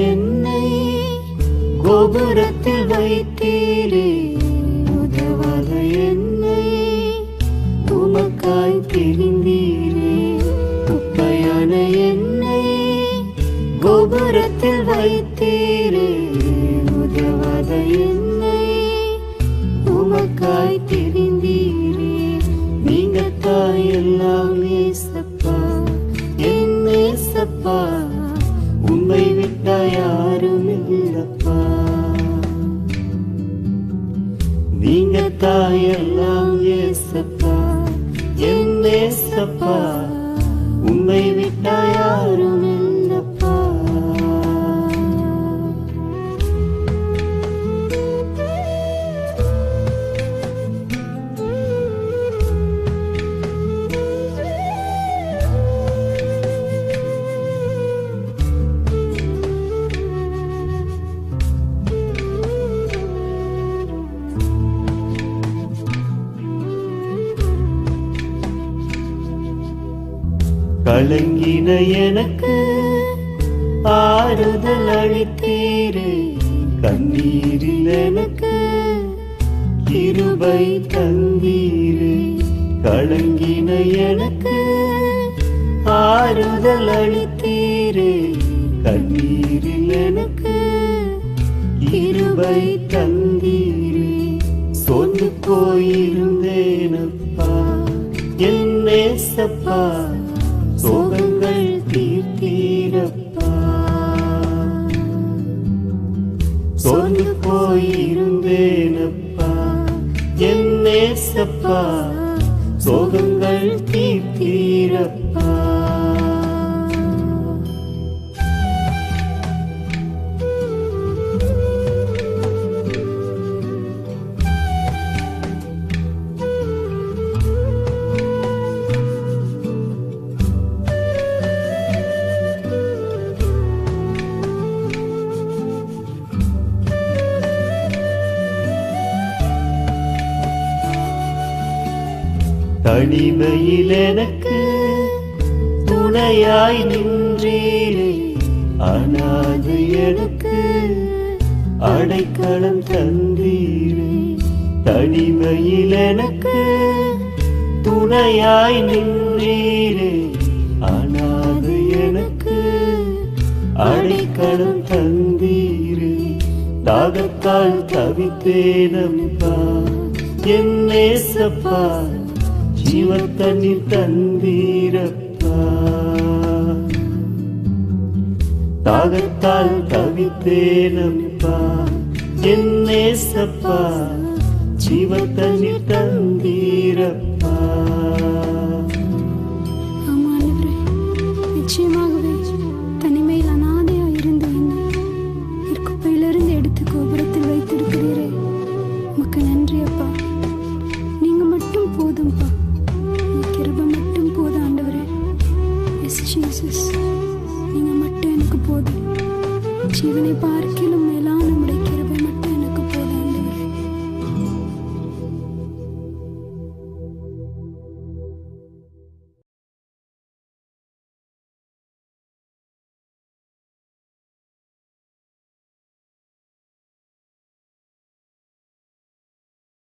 என்னை கோபுரத்தில் வைத்தீரே, உதவாத என்னை உமக்காய் தெரிந்தீரே. குப்பையான என்னை கோபுரத்தில் வைத்தீரே, உதவாத என்னை உமக்காய் தெரிந்தீரே. நீங்க தாய் எல்லாம் ஏசப்பா, என் ஏசப்பா, உம்மை விட்டா யாரும் இல்லப்பா. நீங்க தாய் எல்லாம் ஏசப்பா, என் ஏசப்பா, உம்மை விட்டா யாரும் இல்லப்பா. கலங்கின எனக்கு ஆறுதல் அளித்தீரே, கண்ணீரில் எனக்கு கிருபை தந்தீரே. கலங்கின எனக்கு ஆறுதல் அளித்தீரே, கண்ணீரில் எனக்கு கிருபை தந்தீரே. சோர்ந்து போயிருந்தேனப்பா, என் நேசப்பா, சோகங்கள் தீர்த்தீரப்பா. சோர்ந்து போயிருந்தேனப்பா, என் நேசப்பா, சோகங்கள் தீர்த்தீரப்பா. தனிமையில் எனக்கு துணையாய் நின்றீரே, அனாதை எனக்கு அடைக்கலம் தந்தீரே. தனிமையில் எனக்கு துணையாய் நின்றீரே, அனாதை எனக்கு அடைக்கலம் தந்தீரே. தாகத்தால் தவித்தேனப்பா, என் நேசப்பா, ஜீவன் தண்ணீர் தந்தீரப்பா. தாகத்தால் தவித்தேனப்பா, என் நேசப்பா, ஜீவன் தண்ணீர் தந்தீரப்பா. நிச்சயமாகவே தனிமையில் அனாதையா இருந்த என்னை குப்பையிலிருந்து எடுத்து கோபுரத்தில் வைத்திருக்கிறீரே, உமக்கு நன்றி அப்பா. நீங்க மட்டும் போதும்பா, கிருபை மட்டும் போதும் ஆண்டவரே. எஸ் ஜீசஸ், நீங்க மட்டும் எனக்கு போதும். ஜீவனை பார்க்கிலும்